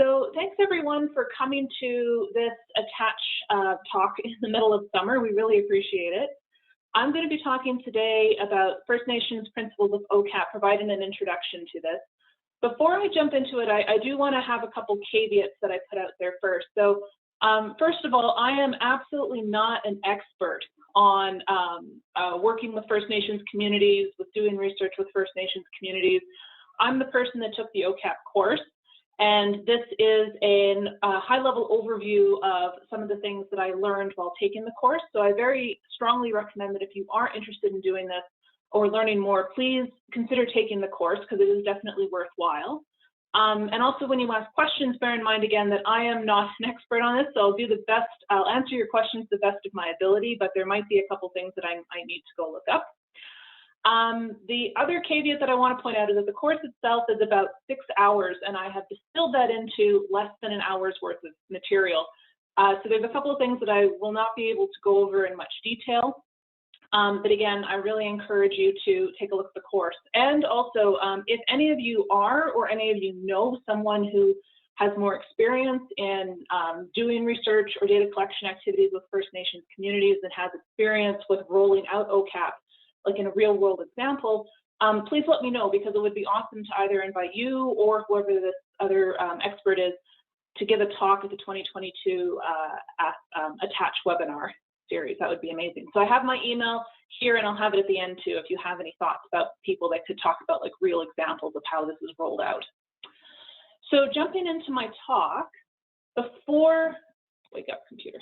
So thanks everyone for coming to this ATTACH talk in the middle of summer. We really appreciate it. I'm going to be talking today about First Nations principles of OCAP, providing an introduction to this. Before we jump into it, I do want to have a couple caveats that I put out there first. So first of all, I am absolutely not an expert on working with First Nations communities, with doing research with First Nations communities. I'm the person that took the OCAP course, and this is a high-level overview of some of the things that I learned while taking the course. So I very strongly recommend that if you are interested in doing this or learning more, please consider taking the course because it is definitely worthwhile. And also when you ask questions, bear in mind again that I am not an expert on this, so I'll do the best, I'll answer your questions to the best of my ability, but there might be a couple things that I need to go look up. The other caveat that I want to point out is that the course itself is about 6 hours, and I have distilled that into less than an hour's worth of material. So there's a couple of things that I will not be able to go over in much detail. But again, I really encourage you to take a look at the course. And also, if any of you are, or any of you know someone who has more experience in doing research or data collection activities with First Nations communities and has experience with rolling out OCAP, like in a real world example, please let me know, because it would be awesome to either invite you or whoever this other expert is to give a talk at the 2022 ATTACH webinar series. That would be amazing. So I have my email here, and I'll have it at the end too if you have any thoughts about people that could talk about like real examples of how this is rolled out. So jumping into my talk, wake up computer.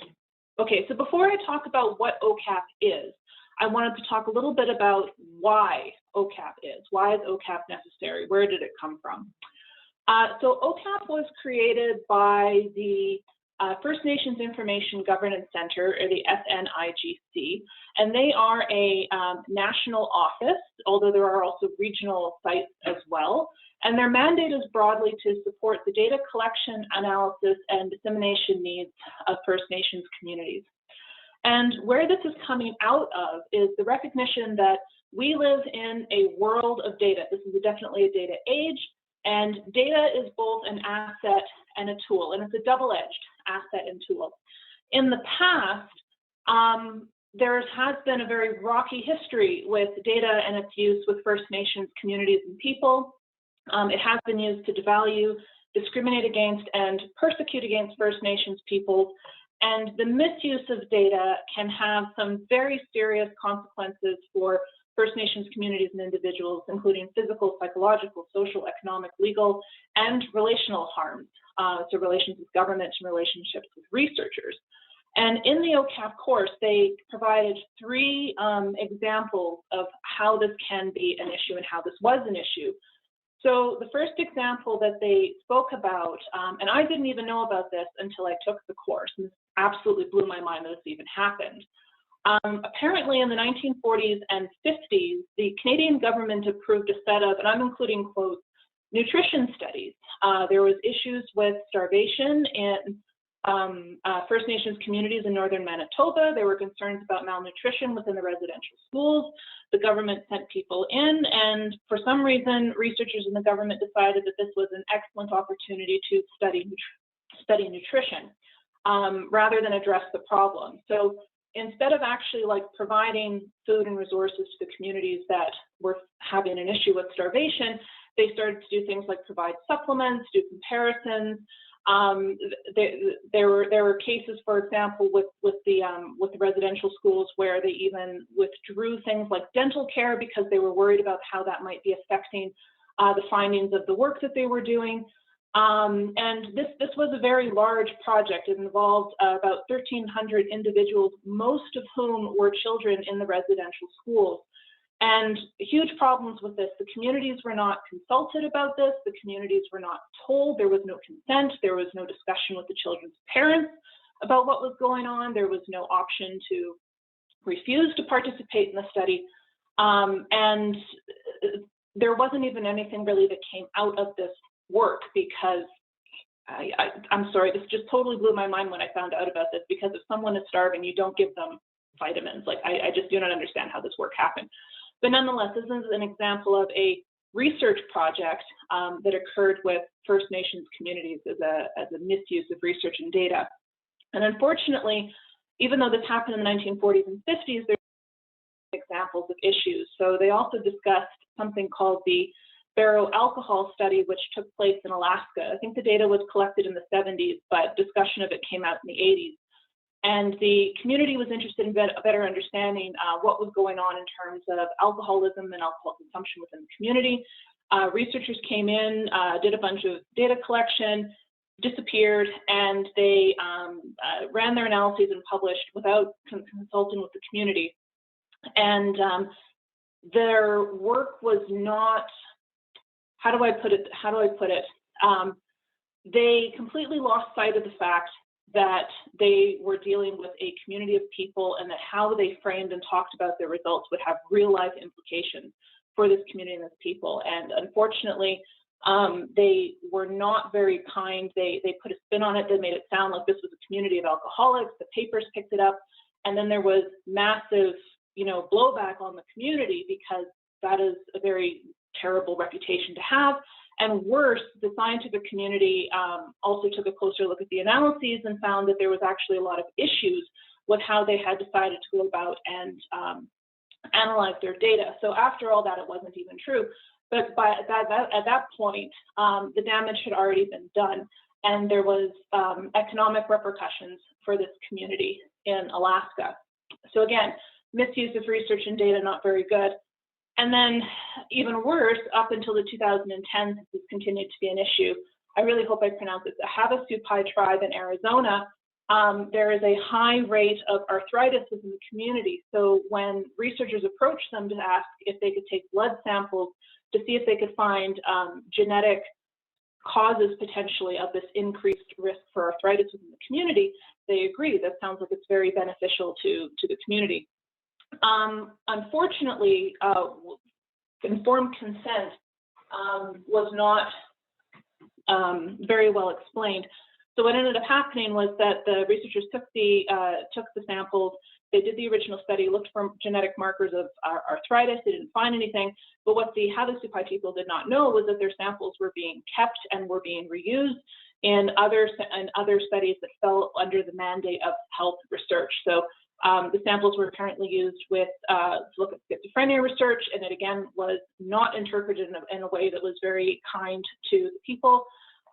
Okay, so before I talk about what OCAP is, I wanted to talk a little bit about why OCAP is. Why is OCAP necessary? Where did it come from? So OCAP was created by the First Nations Information Governance Center, or the FNIGC, and they are a national office, although there are also regional sites as well. And their mandate is broadly to support the data collection, analysis, and dissemination needs of First Nations communities. And where this is coming out of is the recognition that we live in a world of data. This is definitely a data age, and data is both an asset and a tool, and it's a double-edged asset and tool. In the past, there has been a very rocky history with data and its use with First Nations communities and people. It has been used to devalue, discriminate against, and persecute against First Nations peoples. And the misuse of data can have some very serious consequences for First Nations communities and individuals, including physical, psychological, social, economic, legal, and relational harms to relations with government and relationships with researchers. And in the OCAP course, they provided 3 examples of how this can be an issue and how this was an issue. So the first example that they spoke about, and I didn't even know about this until I took the course, and this absolutely blew my mind that this even happened. Apparently in the 1940s and 50s, the Canadian government approved a set of, and I'm including quotes, nutrition studies. There was issues with starvation in First Nations communities in northern Manitoba. There were concerns about malnutrition within the residential schools. The government sent people in, and for some reason, researchers in the government decided that this was an excellent opportunity to study nutrition rather than address the problem. So instead of actually like providing food and resources to the communities that were having an issue with starvation, they started to do things like provide supplements, do comparisons. There were cases, for example, with the residential schools where they even withdrew things like dental care because they were worried about how that might be affecting the findings of the work that they were doing. And this was a very large project. It involved about 1,300 individuals, most of whom were children in the residential schools. And huge problems with this. The communities were not consulted about this. The communities were not told. There was no consent. There was no discussion with the children's parents about what was going on. There was no option to refuse to participate in the study. And there wasn't even anything really that came out of this work, because I'm sorry, this just totally blew my mind when I found out about this, because if someone is starving, you don't give them vitamins. Like I just do not understand how this work happened. But nonetheless, this is an example of a research project that occurred with First Nations communities as a misuse of research and data. And unfortunately, even though this happened in the 1940s and 50s, there's examples of issues. So they also discussed something called the Barrow alcohol study, which took place in Alaska. I think the data was collected in the 70s, but discussion of it came out in the 80s. And the community was interested in better understanding what was going on in terms of alcoholism and alcohol consumption within the community. Researchers came in, did a bunch of data collection, disappeared, and they ran their analyses and published without consulting with the community. And their work was not, how do I put it? They completely lost sight of the fact that they were dealing with a community of people, and that how they framed and talked about their results would have real life implications for this community and this people. And unfortunately, they were not very kind. They put a spin on it. They made it sound like this was a community of alcoholics. The papers picked it up, and then there was massive, blowback on the community, because that is a very terrible reputation to have. And worse, the scientific community also took a closer look at the analyses and found that there was actually a lot of issues with how they had decided to go about and analyze their data. So after all that, it wasn't even true. But at that point, the damage had already been done, and there was economic repercussions for this community in Alaska. So again, misuse of research and data, not very good. And then even worse, up until the 2010s, this continued to be an issue. I really hope I pronounce it. The Havasupai tribe in Arizona, there is a high rate of arthritis within the community. So when researchers approached them to ask if they could take blood samples to see if they could find genetic causes potentially of this increased risk for arthritis within the community, they agreed. That sounds like it's very beneficial to the community. Unfortunately, informed consent was not very well explained. So what ended up happening was that the researchers took the samples. They did the original study, looked for genetic markers of arthritis. They didn't find anything. But what the Havasupai people did not know was that their samples were being kept and were being reused in other studies that fell under the mandate of health research. So the samples were currently used to look at schizophrenia research, and it again was not interpreted in a way that was very kind to the people,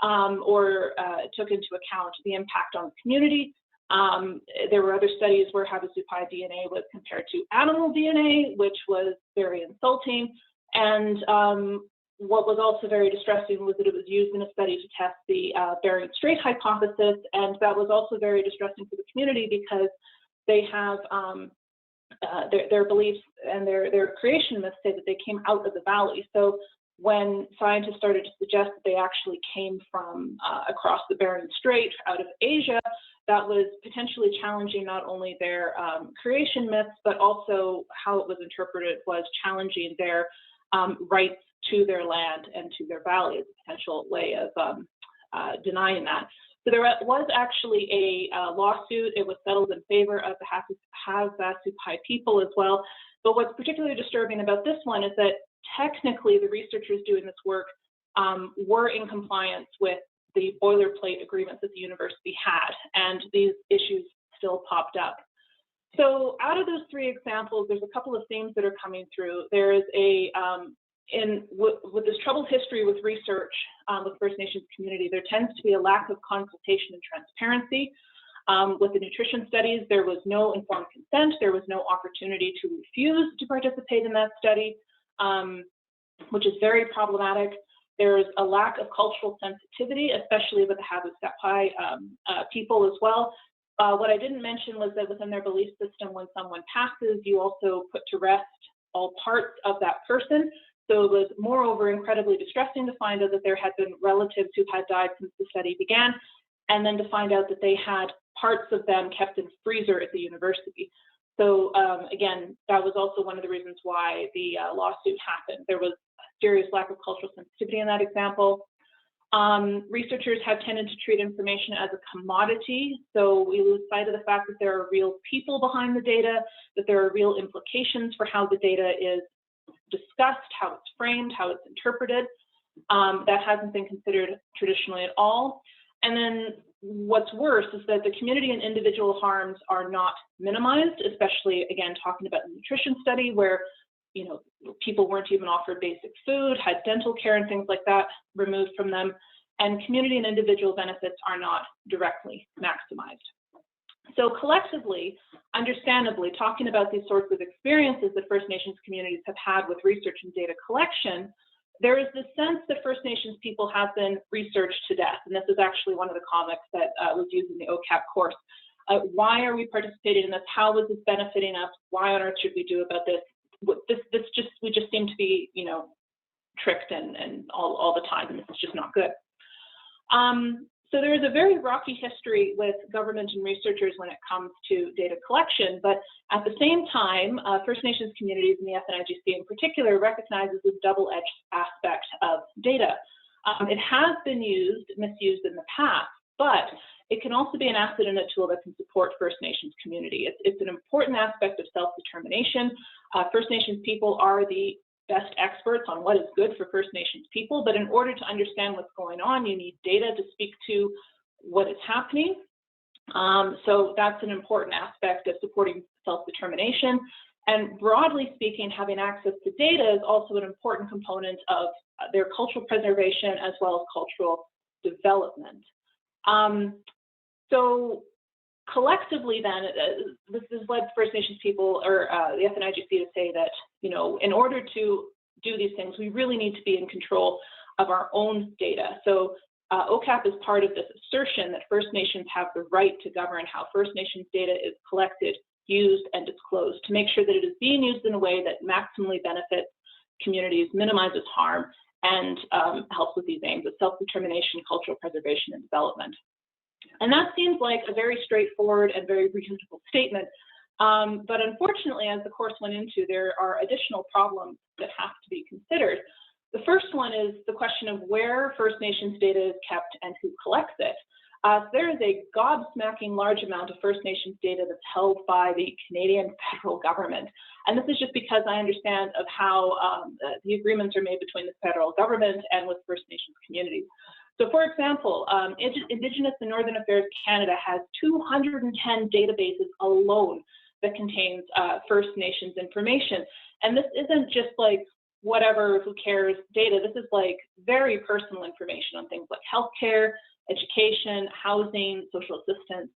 or took into account the impact on the community. There were other studies where Havasupai DNA was compared to animal DNA, which was very insulting. And what was also very distressing was that it was used in a study to test the Bering Strait hypothesis, and that was also very distressing for the community because they have their beliefs and their creation myths say that they came out of the valley. So when scientists started to suggest that they actually came from across the Bering Strait out of Asia, that was potentially challenging not only their creation myths, but also how it was interpreted was challenging their rights to their land and to their valley as a potential way of denying that. So there was actually a lawsuit. It was settled in favor of the Havasupai people as well. But what's particularly disturbing about this one is that technically the researchers doing this work were in compliance with the boilerplate agreements that the university had, and these issues still popped up. So out of those three examples, there's a couple of themes that are coming through. There is with this troubled history with research with First Nations community, there tends to be a lack of consultation and transparency. With the nutrition studies, there was no informed consent. There was no opportunity to refuse to participate in that study, which is very problematic. There's a lack of cultural sensitivity, especially with the Havasupai people as well. What I didn't mention was that within their belief system, when someone passes, you also put to rest all parts of that person. So it was moreover incredibly distressing to find out that there had been relatives who had died since the study began, and then to find out that they had parts of them kept in freezer at the university. So again, that was also one of the reasons why the lawsuit happened. There was a serious lack of cultural sensitivity in that example. Researchers have tended to treat information as a commodity, so we lose sight of the fact that there are real people behind the data, that there are real implications for how the data is discussed, how it's framed, how it's interpreted. That hasn't been considered traditionally at all. And then what's worse is that the community and individual harms are not minimized, especially, again, talking about the nutrition study where, you know, people weren't even offered basic food, had dental care and things like that removed from them, and community and individual benefits are not directly maximized. So collectively, understandably, talking about these sorts of experiences that First Nations communities have had with research and data collection, there is this sense that First Nations people have been researched to death. And this is actually one of the comics that was used in the OCAP course. Why are we participating in this? How is this benefiting us? Why on earth should we do about this? We just seem to be, you know, tricked and all the time, and this is just not good. So there is a very rocky history with government and researchers when it comes to data collection, but at the same time, First Nations communities and the FNIGC in particular recognizes this double-edged aspect of data. It has been misused in the past, but it can also be an asset and a tool that can support First Nations community. It's an important aspect of self-determination. First Nations people are the best experts on what is good for First Nations people, but in order to understand what's going on, you need data to speak to what is happening. So that's an important aspect of supporting self-determination. And broadly speaking, having access to data is also an important component of their cultural preservation as well as cultural development. So collectively then, this has led First Nations people or the FNIGC to say that, you know, in order to do these things, we really need to be in control of our own data. So OCAP is part of this assertion that First Nations have the right to govern how First Nations data is collected, used, and disclosed to make sure that it is being used in a way that maximally benefits communities, minimizes harm, and helps with these aims of self-determination, cultural preservation, and development. And that seems like a very straightforward and very reasonable statement. But unfortunately, as the course went into, there are additional problems that have to be considered. The first one is the question of where First Nations data is kept and who collects it. There is a gobsmacking large amount of First Nations data that's held by the Canadian federal government. And this is just because I understand of how the agreements are made between the federal government and with First Nations communities. So for example, Indigenous and Northern Affairs Canada has 210 databases alone that contains First Nations information. And this isn't just like whatever, who cares data. This is like very personal information on things like healthcare, education, housing, social assistance,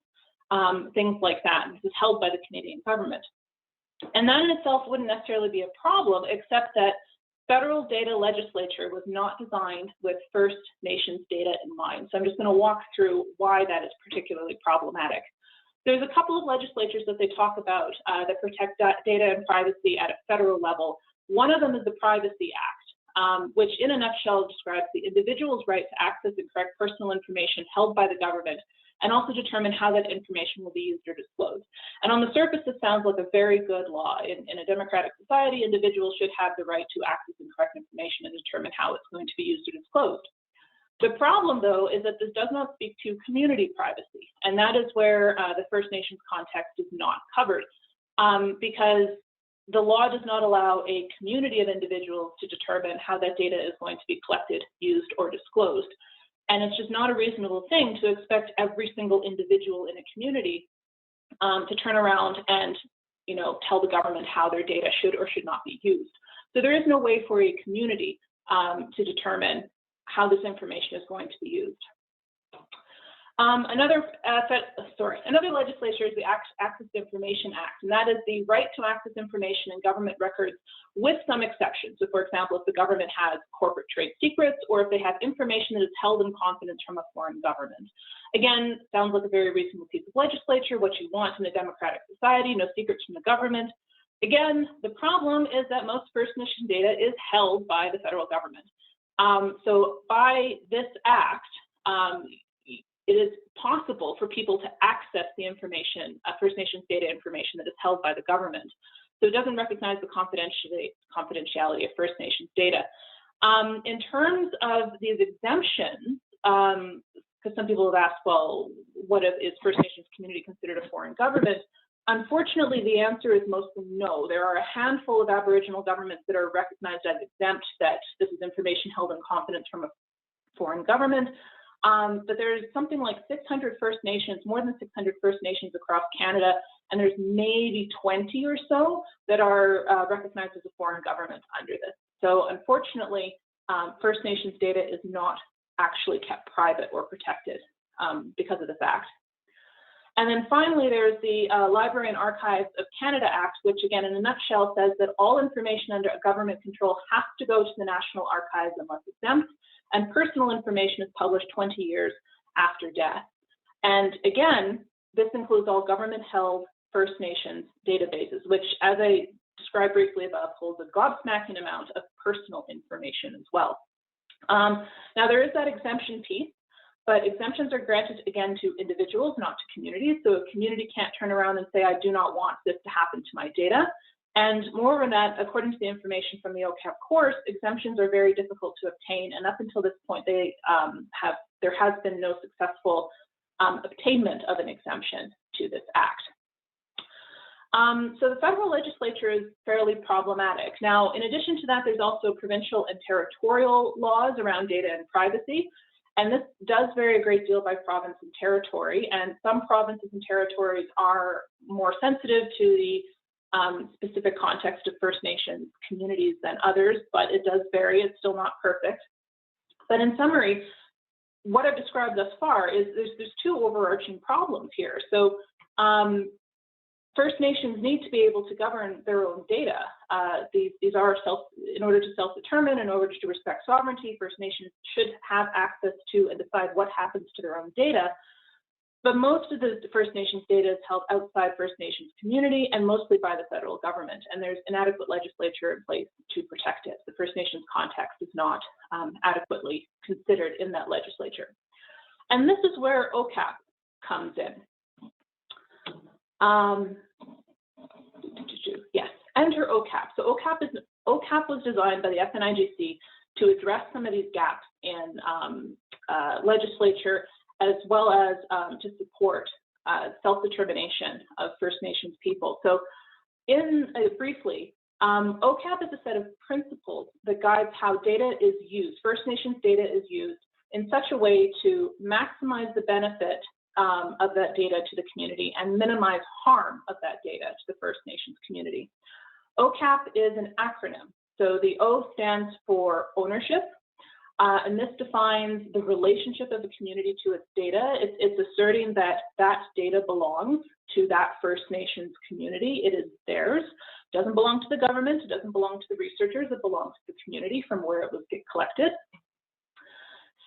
things like that. This is held by the Canadian government. And that in itself wouldn't necessarily be a problem, except that federal data legislature was not designed with First Nations data in mind. So I'm just going to walk through why that is particularly problematic. There's a couple of legislatures that they talk about that protect data and privacy at a federal level. One of them is the Privacy Act, which in a nutshell describes the individual's right to access and correct personal information held by the government, and also determine how that information will be used or disclosed. And on the surface, this sounds like a very good law. In a democratic society, individuals should have the right to access and correct information and determine how it's going to be used or disclosed. The problem, though, is that this does not speak to community privacy, and that is where the First Nations context is not covered, because the law does not allow a community of individuals to determine how that data is going to be collected, used, or disclosed. And it's just not a reasonable thing to expect every single individual in a community to turn around and, you know, tell the government how their data should or should not be used. So there is no way for a community to determine how this information is going to be used. Another legislature is the Access to Information Act, and that is the right to access information in government records with some exceptions. So for example, if the government has corporate trade secrets or if they have information that is held in confidence from a foreign government. Again, sounds like a very reasonable piece of legislature, what you want in a democratic society, no secrets from the government. Again, the problem is that most First Nation data is held by the federal government. So by this act, it is possible for people to access the information, First Nations data information that is held by the government. So it doesn't recognize the confidentiality of First Nations data. In terms of these exemptions, because some people have asked, well, what if is First Nations community considered a foreign government? Unfortunately, the answer is mostly no. There are a handful of Aboriginal governments that are recognized as exempt, that this is information held in confidence from a foreign government. But there's something like 600 First Nations, more than 600 First Nations across Canada, and there's maybe 20 or so that are recognized as a foreign government under this. So unfortunately, First Nations data is not actually kept private or protected because of this act. And then finally, there's the Library and Archives of Canada Act, which again, in a nutshell, says that all information under government control has to go to the National Archives unless exempt, and personal information is published 20 years after death. And again, this includes all government-held First Nations databases, which, as I described briefly above, holds a gobsmacking amount of personal information as well. Now, there is that exemption piece, but exemptions are granted, again, to individuals, not to communities. So a community can't turn around and say, I do not want this to happen to my data. And moreover than that, according to the information from the OCAP course, exemptions are very difficult to obtain. And up until this point, there has been no successful obtainment of an exemption to this act. So the federal legislature is fairly problematic. Now, in addition to that, there's also provincial and territorial laws around data and privacy. And this does vary a great deal by province and territory. And some provinces and territories are more sensitive to the specific context of First Nations communities than others, but it does vary. It's still not perfect. But in summary, what I've described thus far is there's two overarching problems here. So First Nations need to be able to govern their own data. These are in order to self-determine, in order to respect sovereignty, First Nations should have access to and decide what happens to their own data. But most of the First Nations data is held outside First Nations community and mostly by the federal government. And there's inadequate legislature in place to protect it. The First Nations context is not adequately considered in that legislature. And this is where OCAP comes in. Yes, enter OCAP. So OCAP was designed by the FNIGC to address some of these gaps in legislature, as well as to support self-determination of First Nations people. So briefly, OCAP is a set of principles that guides how data is used, First Nations data is used in such a way to maximize the benefit of that data to the community and minimize harm of that data to the First Nations community. OCAP is an acronym. So the O stands for ownership, and this defines the relationship of the community to its data. It's asserting that that data belongs to that First Nations community. It is theirs. It doesn't belong to the government. It doesn't belong to the researchers. It belongs to the community from where it was collected.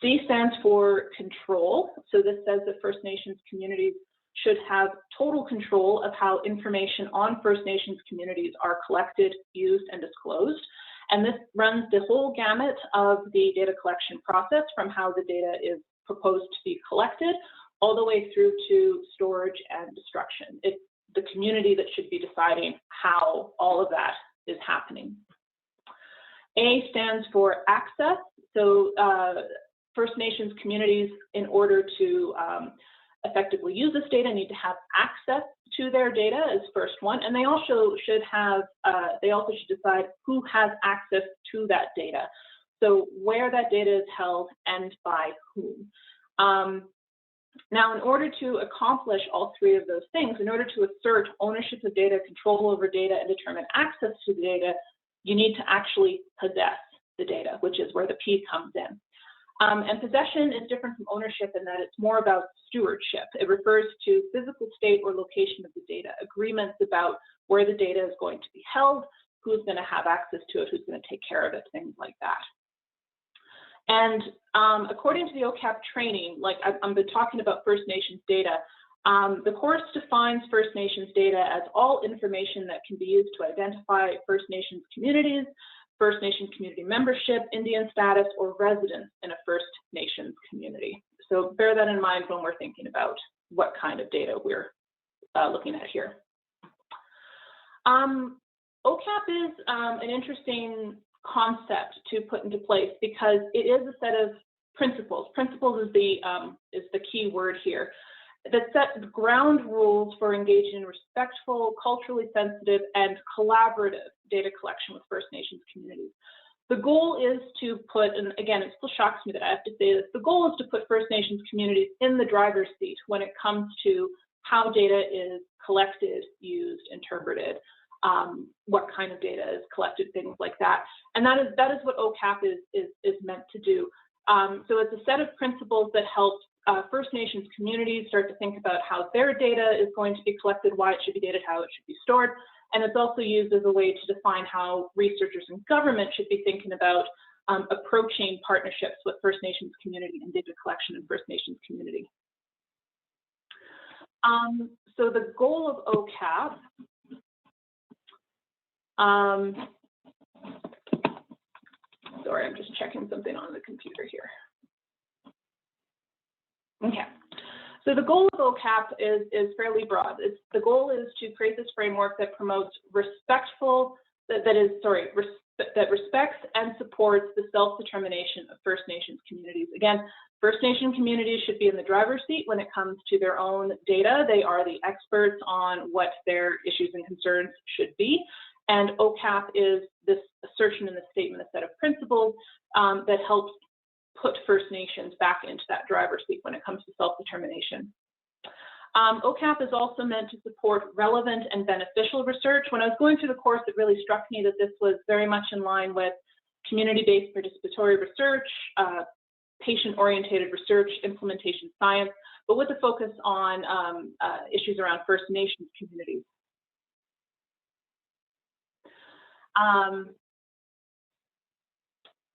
C stands for control. So this says that First Nations communities should have total control of how information on First Nations communities are collected, used, and disclosed. And this runs the whole gamut of the data collection process, from how the data is proposed to be collected all the way through to storage and destruction. It's the community that should be deciding how all of that is happening. A stands for access. So First Nations communities, in order to effectively use this data, need to have access to their data as first one, and they also should have, decide who has access to that data. So where that data is held and by whom. Now, in order to accomplish all three of those things, in order to assert ownership of data, control over data, and determine access to the data, you need to actually possess the data, which is where the P comes in. And possession is different from ownership in that it's more about stewardship. It refers to physical state or location of the data, agreements about where the data is going to be held, who's going to have access to it, who's going to take care of it, things like that. And according to the OCAP training, like I've been talking about First Nations data, the course defines First Nations data as all information that can be used to identify First Nations communities, First Nation community membership, Indian status, or residence in a First Nations community. So bear that in mind when we're thinking about what kind of data we're looking at here. OCAP is an interesting concept to put into place because it is a set of principles. Principles is the key word here. that set ground rules for engaging in respectful, culturally sensitive, and collaborative data collection with First Nations communities. The goal is to put, and again, it still shocks me that I have to say this, the goal is to put First Nations communities in the driver's seat when it comes to how data is collected, used, interpreted, what kind of data is collected, things like that. And that is what OCAP is meant to do. So it's a set of principles that help First Nations communities start to think about how their data is going to be collected, why it should be dated, how it should be stored. And it's also used as a way to define how researchers and government should be thinking about approaching partnerships with First Nations community and data collection in First Nations community. So the goal of OCAP, sorry, I'm just checking something on the computer here. Okay, so the goal of OCAP is fairly broad. The goal is to create this framework that promotes respectful, that respects and supports the self-determination of First Nations communities. Again, First Nation communities should be in the driver's seat when it comes to their own data. They are the experts on what their issues and concerns should be. And OCAP is this assertion in the statement, a set of principles that helps put First Nations back into that driver's seat when it comes to self-determination. OCAP is also meant to support relevant and beneficial research. When I was going through the course, it really struck me that this was very much in line with community-based participatory research, patient-oriented research, implementation science, but with a focus on issues around First Nations communities.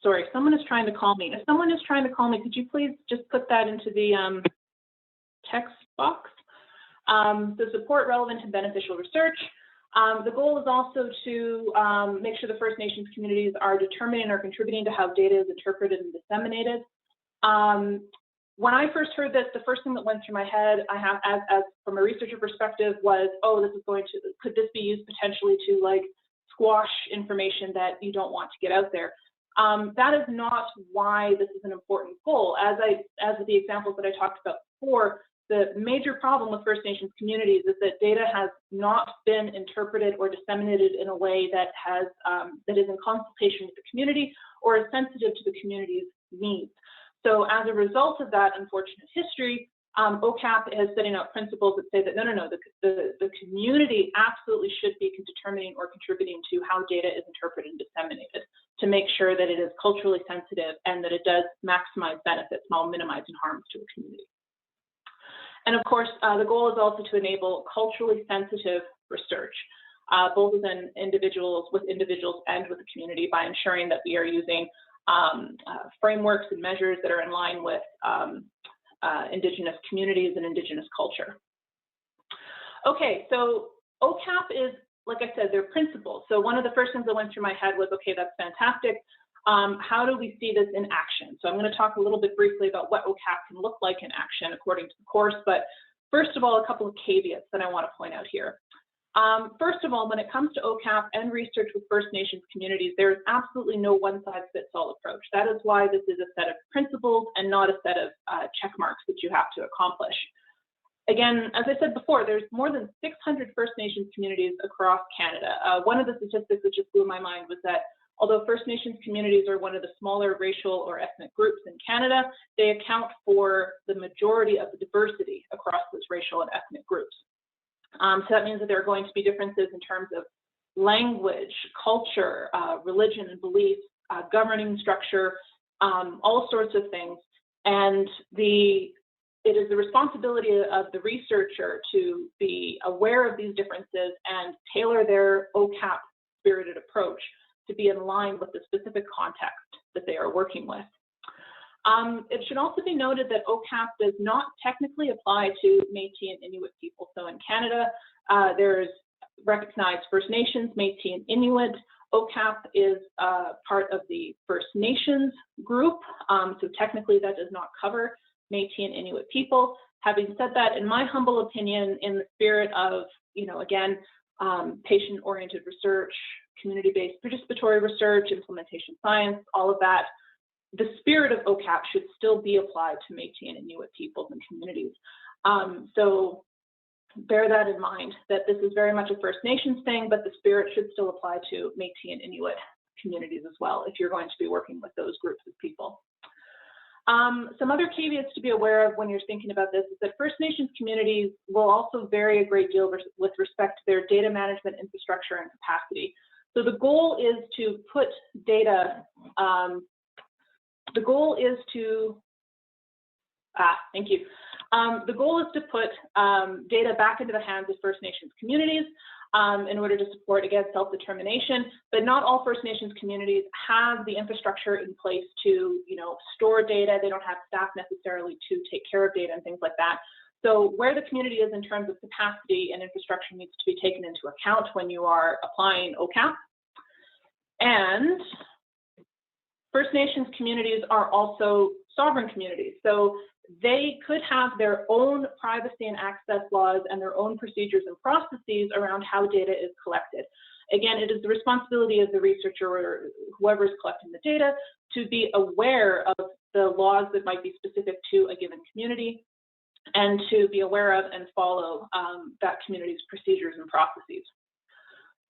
Sorry, someone is trying to call me. If someone is trying to call me, could you please just put that into the text box? To support relevant and beneficial research. The goal is also to make sure the First Nations communities are determining or contributing to how data is interpreted and disseminated. When I first heard this, the first thing that went through my head, as from a researcher perspective, was, oh, could this be used potentially to like squash information that you don't want to get out there? That is not why this is an important goal. As with the examples that I talked about before, the major problem with First Nations communities is that data has not been interpreted or disseminated in a way that is in consultation with the community or is sensitive to the community's needs. So as a result of that unfortunate history, OCAP is setting out principles that say that no, the community absolutely should be determining or contributing to how data is interpreted and disseminated to make sure that it is culturally sensitive and that it does maximize benefits while minimizing harms to the community. And of course, the goal is also to enable culturally sensitive research, both with individuals and with the community, by ensuring that we are using frameworks and measures that are in line with Indigenous communities and Indigenous culture. Okay, so OCAP is, like I said, they're principles. So one of the first things that went through my head was, okay, that's fantastic. How do we see this in action? So I'm going to talk a little bit briefly about what OCAP can look like in action according to the course. But first of all, a couple of caveats that I want to point out here. First of all, when it comes to OCAP and research with First Nations communities, there is absolutely no one-size-fits-all approach. That is why this is a set of principles and not a set of check marks that you have to accomplish. Again, as I said before, there's more than 600 First Nations communities across Canada. One of the statistics that just blew my mind was that although First Nations communities are one of the smaller racial or ethnic groups in Canada, they account for the majority of the diversity across those racial and ethnic groups. So that means that there are going to be differences in terms of language, culture, religion and beliefs, governing structure, all sorts of things. And it is the responsibility of the researcher to be aware of these differences and tailor their OCAP spirited approach to be in line with the specific context that they are working with. It should also be noted that OCAP does not technically apply to Métis and Inuit people. So in Canada, there's recognized First Nations, Métis and Inuit. OCAP is part of the First Nations group. So technically that does not cover Métis and Inuit people. Having said that, in my humble opinion, in the spirit of, again, patient-oriented research, community-based participatory research, implementation science, all of that, the spirit of OCAP should still be applied to Métis and Inuit peoples and communities. So bear that in mind, that this is very much a First Nations thing, but the spirit should still apply to Métis and Inuit communities as well, if you're going to be working with those groups of people. Some other caveats to be aware of when you're thinking about this is that First Nations communities will also vary a great deal with respect to their data management infrastructure and capacity. So the goal is to put data, the goal is to put data back into the hands of First Nations communities in order to support, again, self-determination, but not all First Nations communities have the infrastructure in place to, store data. They don't have staff necessarily to take care of data and things like that. So where the community is in terms of capacity and infrastructure needs to be taken into account when you are applying OCAP. And First Nations communities are also sovereign communities. So they could have their own privacy and access laws and their own procedures and processes around how data is collected. Again, it is the responsibility of the researcher or whoever is collecting the data to be aware of the laws that might be specific to a given community and to be aware of and follow that community's procedures and processes.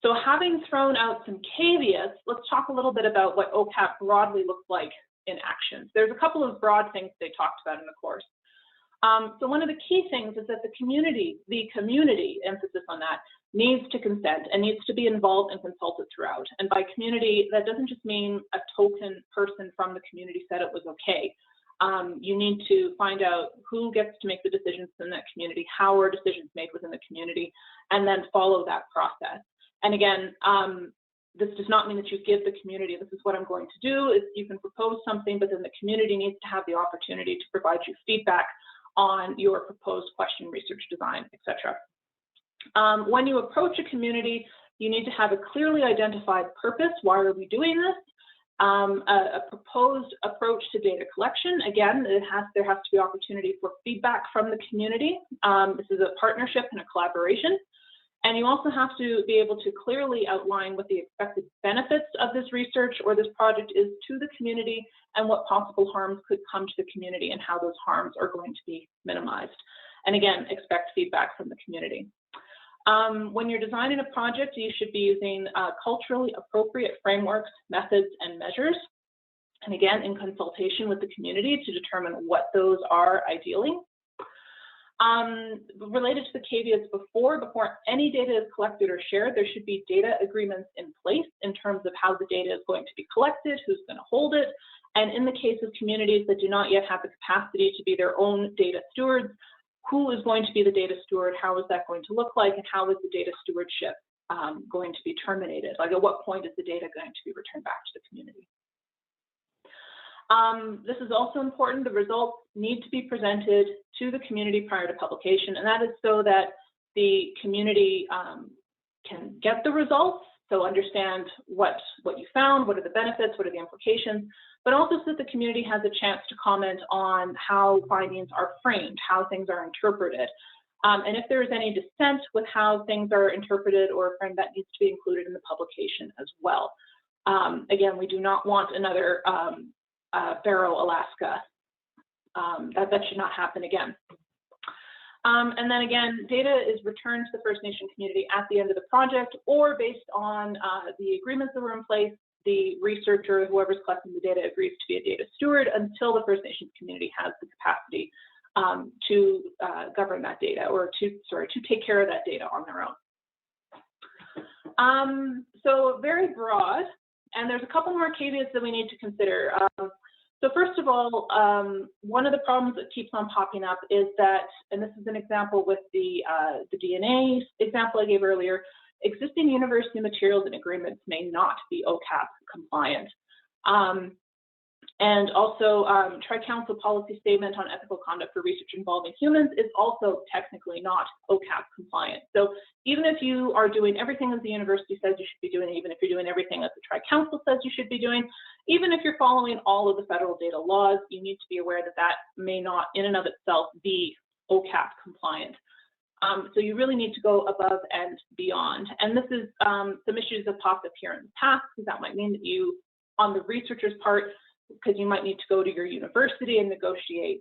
So having thrown out some caveats, let's talk a little bit about what OCAP broadly looks like in actions. There's a couple of broad things they talked about in the course. So one of the key things is that the community, emphasis on that, needs to consent and needs to be involved and consulted throughout. And by community, that doesn't just mean a token person from the community said it was okay. You need to find out who gets to make the decisions in that community, how are decisions made within the community, and then follow that process. And again, this does not mean that you give the community, this is what I'm going to do. You can propose something, but then the community needs to have the opportunity to provide you feedback on your proposed question, research design, etc. When you approach a community, you need to have a clearly identified purpose. Why are we doing this? A proposed approach to data collection. Again, there has to be opportunity for feedback from the community. This is a partnership and a collaboration. And you also have to be able to clearly outline what the expected benefits of this research or this project is to the community and what possible harms could come to the community and how those harms are going to be minimized. And again, expect feedback from the community. When you're designing a project, you should be using culturally appropriate frameworks, methods, and measures. And again, in consultation with the community to determine what those are ideally. Related to the caveats before any data is collected or shared, there should be data agreements in place in terms of how the data is going to be collected, who's going to hold it. And in the case of communities that do not yet have the capacity to be their own data stewards, who is going to be the data steward? How is that going to look like? And how is the data stewardship going to be terminated? Like at what point is the data going to be returned back to the community? This is also important. The results need to be presented to the community prior to publication, and that is so that the community can get the results, so understand what you found, what are the benefits, what are the implications, but also so that the community has a chance to comment on how findings are framed, how things are interpreted. And if there is any dissent with how things are interpreted or framed, that needs to be included in the publication as well. Again, we do not want another Barrow, Alaska. That should not happen again. And then again, data is returned to the First Nation community at the end of the project, or based on the agreements that were in place, the researcher, whoever's collecting the data, agrees to be a data steward until the First Nation community has the capacity to govern that data, or to take care of that data on their own. So very broad, and there's a couple more caveats that we need to consider. So first of all, one of the problems that keeps on popping up is that, and this is an example with the DNA example I gave earlier, existing university materials and agreements may not be OCAP compliant. And also, Tri-Council policy statement on ethical conduct for research involving humans is also technically not OCAP compliant. So even if you are doing everything that the university says you should be doing, even if you're doing everything that the Tri-Council says you should be doing, even if you're following all of the federal data laws, you need to be aware that that may not in and of itself be OCAP compliant. So you really need to go above and beyond. And this is some issues that popped up here in the past, because that might mean that you, on the researcher's part, because you might need to go to your university and negotiate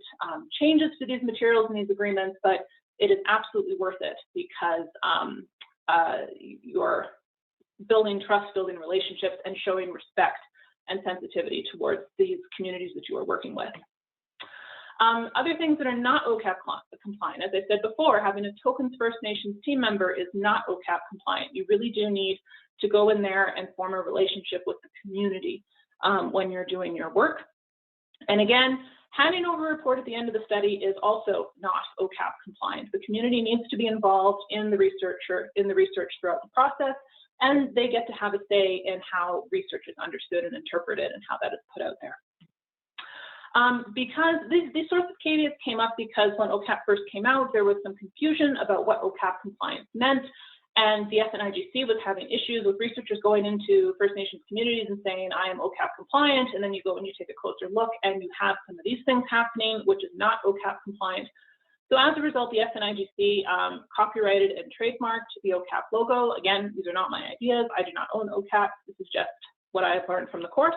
changes to these materials and these agreements, but it is absolutely worth it because you're building trust, building relationships, and showing respect and sensitivity towards these communities that you are working with. Other things that are not OCAP compliant, as I said before, having a Tokens First Nations team member is not OCAP compliant. You really do need to go in there and form a relationship with the community when you're doing your work. And again, handing over a report at the end of the study is also not OCAP compliant. The community needs to be involved in the research throughout the process, and they get to have a say in how research is understood and interpreted and how that is put out there. Because these sorts of caveats came up because when OCAP first came out, there was some confusion about what OCAP compliance meant, and the SNIGC was having issues with researchers going into First Nations communities and saying, I am OCAP compliant, and then you go and you take a closer look and you have some of these things happening, which is not OCAP compliant. So as a result, the SNIGC copyrighted and trademarked the OCAP logo. Again, these are not my ideas. I do not own OCAP. This is just what I have learned from the course.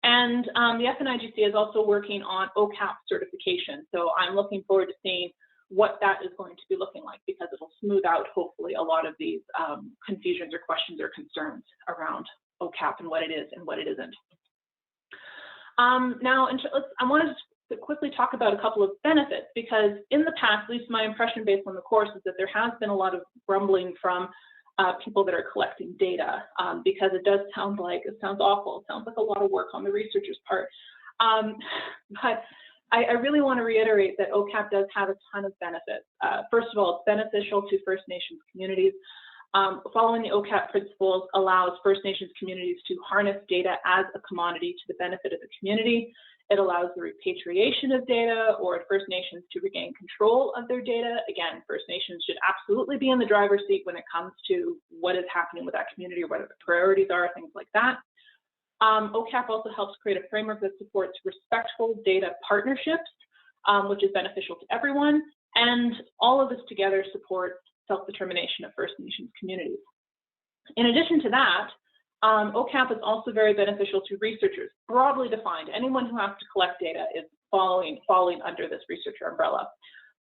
And the SNIGC is also working on OCAP certification. So I'm looking forward to seeing what that is going to be looking like, because it'll smooth out, hopefully, a lot of these confusions or questions or concerns around OCAP and what it is and what it isn't. Now, I wanted to quickly talk about a couple of benefits, because in the past, at least my impression based on the course, is that there has been a lot of grumbling from people that are collecting data, because it does sound awful. It sounds like a lot of work on the researcher's part. But I really want to reiterate that OCAP does have a ton of benefits. First of all, it's beneficial to First Nations communities. Following the OCAP principles allows First Nations communities to harness data as a commodity to the benefit of the community. It allows the repatriation of data or First Nations to regain control of their data. Again, First Nations should absolutely be in the driver's seat when it comes to what is happening with that community or what the priorities are, things like that. OCAP also helps create a framework that supports respectful data partnerships, which is beneficial to everyone. And all of this together supports self-determination of First Nations communities. In addition to that, OCAP is also very beneficial to researchers, broadly defined. Anyone who has to collect data is falling under this researcher umbrella.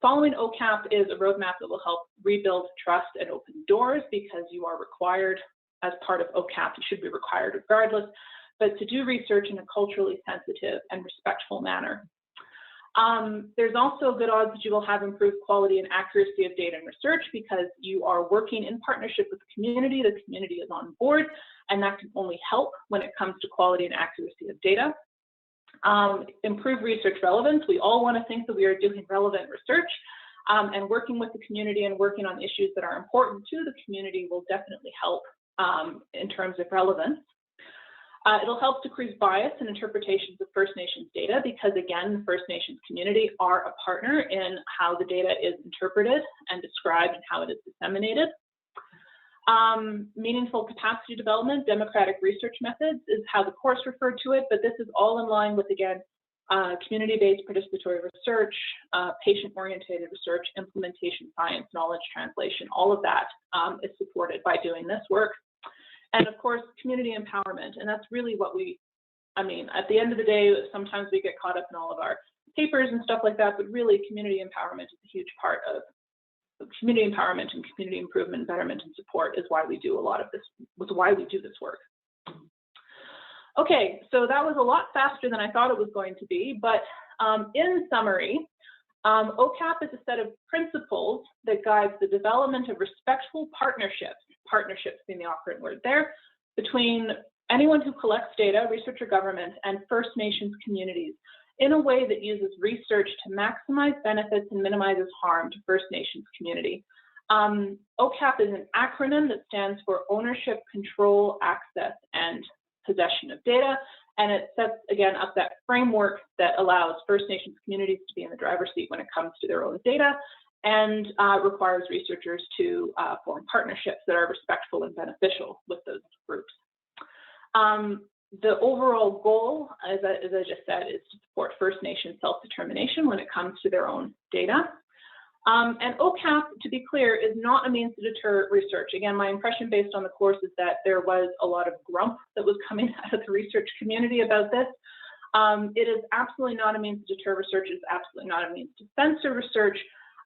Following OCAP is a roadmap that will help rebuild trust and open doors, because you are required as part of OCAP, you should be required regardless, but to do research in a culturally sensitive and respectful manner. There's also good odds that you will have improved quality and accuracy of data and research, because you are working in partnership with the community is on board, and that can only help when it comes to quality and accuracy of data. Improve research relevance. We all want to think that we are doing relevant research, and working with the community and working on issues that are important to the community will definitely help in terms of relevance. It'll help decrease bias in interpretations of First Nations data, because again, the First Nations community are a partner in how the data is interpreted and described and how it is disseminated. Meaningful capacity development, democratic research methods is how the course referred to it, but this is all in line with, again, community-based participatory research, patient-oriented research, implementation science, knowledge translation. All of that is supported by doing this work. And of course, community empowerment. And that's really what at the end of the day, sometimes we get caught up in all of our papers and stuff like that, but really community empowerment is a huge part of community empowerment, and community improvement, betterment, and support is why we do a lot of this, why we do this work. Okay, so that was a lot faster than I thought it was going to be, but in summary, OCAP is a set of principles that guides the development of respectful partnerships being the operant word there, between anyone who collects data, research or government, and First Nations communities, in a way that uses research to maximize benefits and minimizes harm to First Nations community. OCAP is an acronym that stands for Ownership, Control, Access, and Possession of Data, and it sets, again, up that framework that allows First Nations communities to be in the driver's seat when it comes to their own data, and requires researchers to form partnerships that are respectful and beneficial with those groups. The overall goal, as I just said, is to support First Nation self-determination when it comes to their own data. And OCAP, to be clear, is not a means to deter research. Again, my impression based on the course is that there was a lot of grump that was coming out of the research community about this. It is absolutely not a means to deter research. It is absolutely not a means to censor research.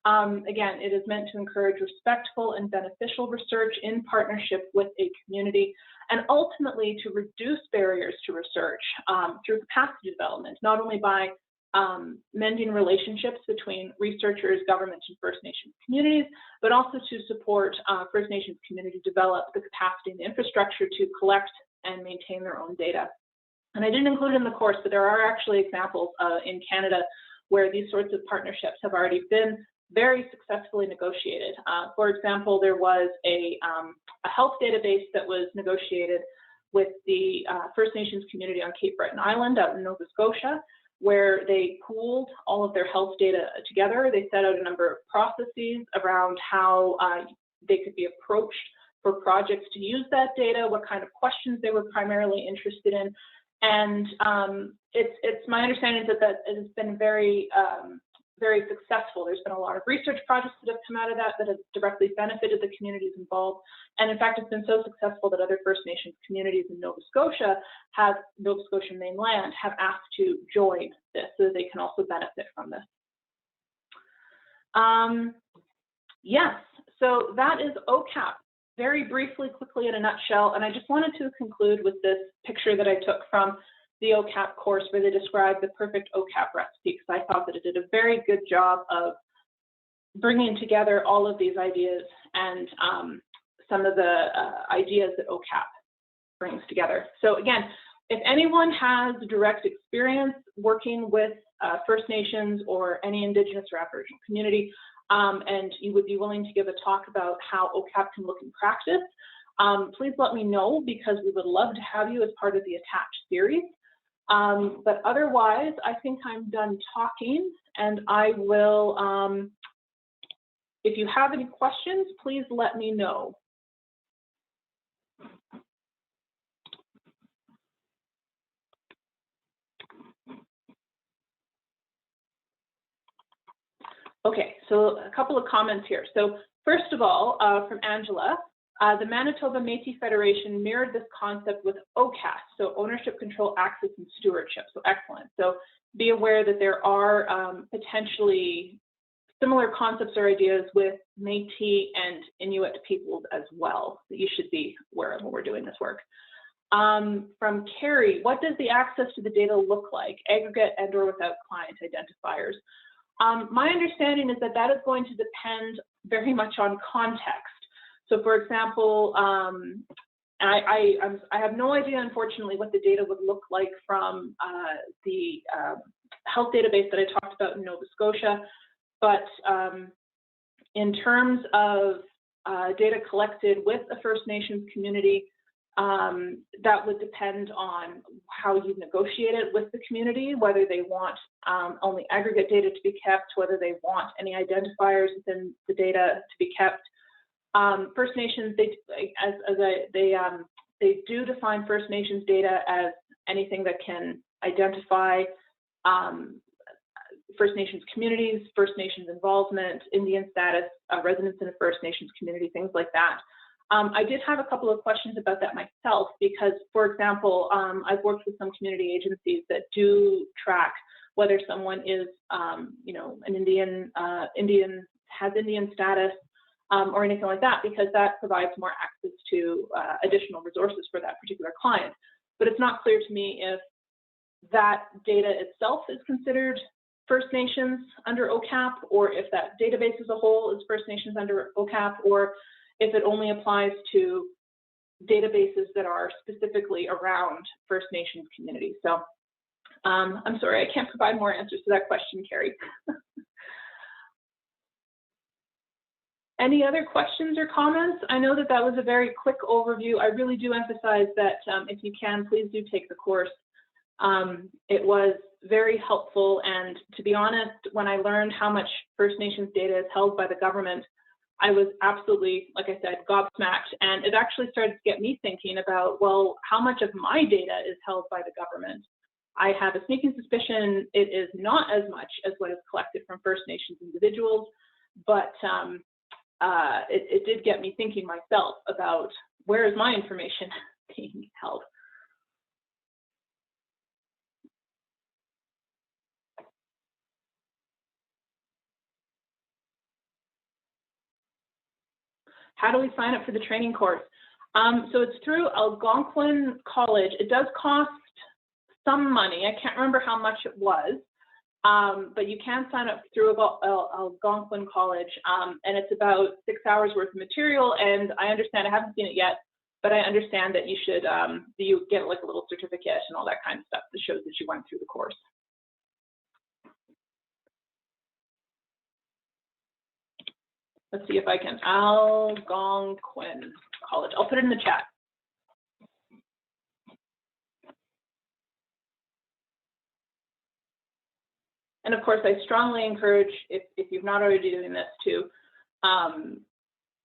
Again, it is meant to encourage respectful and beneficial research in partnership with a community, and ultimately to reduce barriers to research through capacity development, not only by mending relationships between researchers, governments, and First Nations communities, but also to support First Nations community develop the capacity and the infrastructure to collect and maintain their own data. And I didn't include it in the course, but there are actually examples in Canada where these sorts of partnerships have already been very successfully negotiated. For example, there was a health database that was negotiated with the First Nations community on Cape Breton Island out in Nova Scotia, where they pooled all of their health data together. They set out a number of processes around how they could be approached for projects to use that data, what kind of questions they were primarily interested in. And it's my understanding that it has been very, very successful. There's been a lot of research projects that have come out of that have directly benefited the communities involved. And in fact, it's been so successful that other First Nations communities in Nova Scotia mainland have asked to join this so that they can also benefit from this. Yes, so that is OCAP. Very briefly, quickly in a nutshell, and I just wanted to conclude with this picture that I took from the OCAP course where they described the perfect OCAP recipe, because I thought that it did a very good job of bringing together all of these ideas and some of the ideas that OCAP brings together. So again, if anyone has direct experience working with First Nations or any Indigenous or Aboriginal community, and you would be willing to give a talk about how OCAP can look in practice, please let me know, because we would love to have you as part of the Attach series. But otherwise, I think I'm done talking, and I will, if you have any questions, please let me know. Okay, so a couple of comments here. So first of all, from Angela, the Manitoba Métis Federation mirrored this concept with OCAS, so ownership, control, access, and stewardship. So excellent. So be aware that there are potentially similar concepts or ideas with Métis and Inuit peoples as well that you should be aware of when we're doing this work. From Carrie, what does the access to the data look like, aggregate and or without client identifiers? My understanding is that that is going to depend very much on context. So for example, I have no idea, unfortunately, what the data would look like from the health database that I talked about in Nova Scotia, but in terms of data collected with a First Nations community, that would depend on how you negotiate it with the community, whether they want only aggregate data to be kept, whether they want any identifiers within the data to be kept. First Nations, they do define First Nations data as anything that can identify First Nations communities, First Nations involvement, Indian status, residence in a First Nations community, things like that. I did have a couple of questions about that myself because, for example, I've worked with some community agencies that do track whether someone is, you know, an Indian, has Indian status or anything like that, because that provides more access to additional resources for that particular client. But it's not clear to me if that data itself is considered First Nations under OCAP, or if that database as a whole is First Nations under OCAP, or if it only applies to databases that are specifically around First Nations communities. So I'm sorry, I can't provide more answers to that question, Carrie. Any other questions or comments? I know that that was a very quick overview. I really do emphasize that if you can, please do take the course. It was very helpful, and to be honest, when I learned how much First Nations data is held by the government, I was absolutely, like I said, gobsmacked, and it actually started to get me thinking about, well, how much of my data is held by the government? I have a sneaking suspicion it is not as much as what is collected from First Nations individuals, but it did get me thinking myself about where is my information being held. How do we sign up for the training course? So it's through Algonquin College. It does cost some money. I can't remember how much it was, but you can sign up through Algonquin College, and it's about 6 hours worth of material. And I understand, I haven't seen it yet, but I understand that you should, you get like a little certificate and all that kind of stuff that shows that you went through the course. Let's see if I can, Algonquin College. I'll put it in the chat. And of course, I strongly encourage, if you're not already doing this, to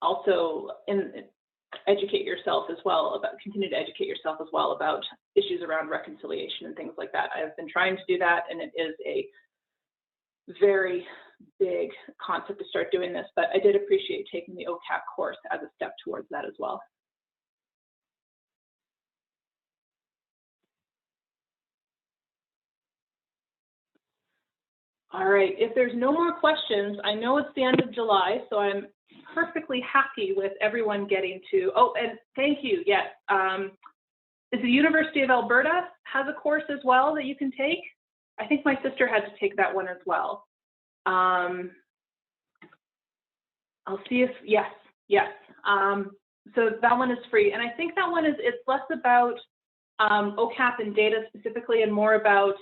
also educate yourself as well continue to educate yourself as well about issues around reconciliation and things like that. I've been trying to do that, and it is a very big concept to start doing this, but I did appreciate taking the OCAP course as a step towards that as well. All right, if there's no more questions, I know it's the end of July, so I'm perfectly happy with everyone getting to, oh, and thank you, yes. Is the University of Alberta has a course as well that you can take? I think my sister had to take that one as well. I'll see if, yes. So that one is free. And I think that one it's less about OCAP and data specifically and more about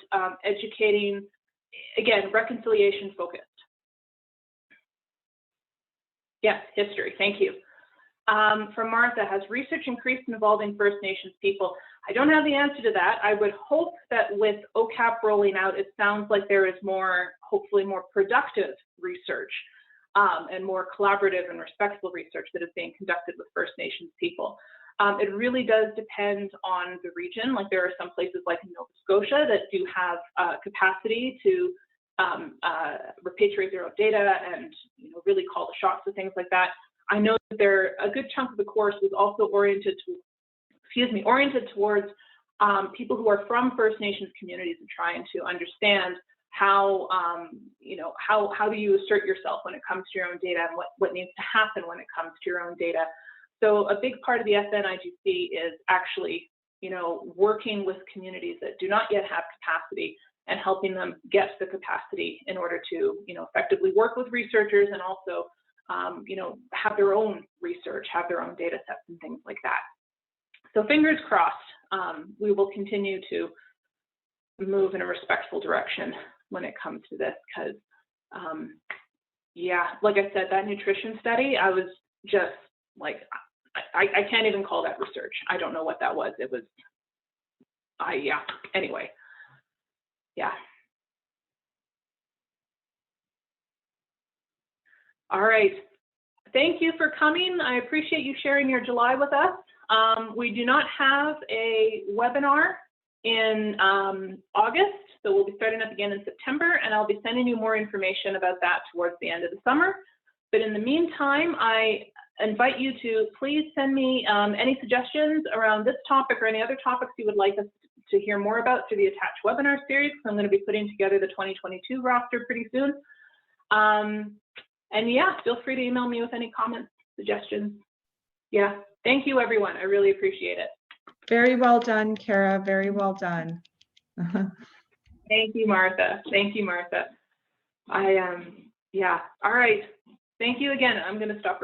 educating, again, reconciliation focused. Yes, history, thank you. From Martha, has research increased involving First Nations people? I don't have the answer to that. I would hope that with OCAP rolling out, it sounds like there is more, hopefully more productive research and more collaborative and respectful research that is being conducted with First Nations people. It really does depend on the region. Like there are some places like Nova Scotia that do have capacity to repatriate their own data and really call the shots with things like that. I know that a good chunk of the course was also oriented towards people who are from First Nations communities and trying to understand how how do you assert yourself when it comes to your own data and what needs to happen when it comes to your own data. So a big part of the FNIGC is actually working with communities that do not yet have capacity and helping them get the capacity in order to effectively work with researchers and also have their own research, have their own data sets and things like that. So fingers crossed, we will continue to move in a respectful direction when it comes to this, because yeah, like I said, that nutrition study, I was just like, I can't even call that research. I don't know what that was. It was, yeah, anyway, yeah. All right. Thank you for coming. I appreciate you sharing your July with us. We do not have a webinar in August, so we'll be starting up again in September, and I'll be sending you more information about that towards the end of the summer. But in the meantime, I invite you to please send me any suggestions around this topic or any other topics you would like us to hear more about through the Attach webinar series. I'm going to be putting together the 2022 roster pretty soon. And yeah, feel free to email me with any comments, suggestions. Yeah, thank you, everyone. I really appreciate it. Very well done, Kharah. Very well done. Thank you, Martha. Thank you, Martha. Yeah, all right. Thank you again. I'm going to stop recording.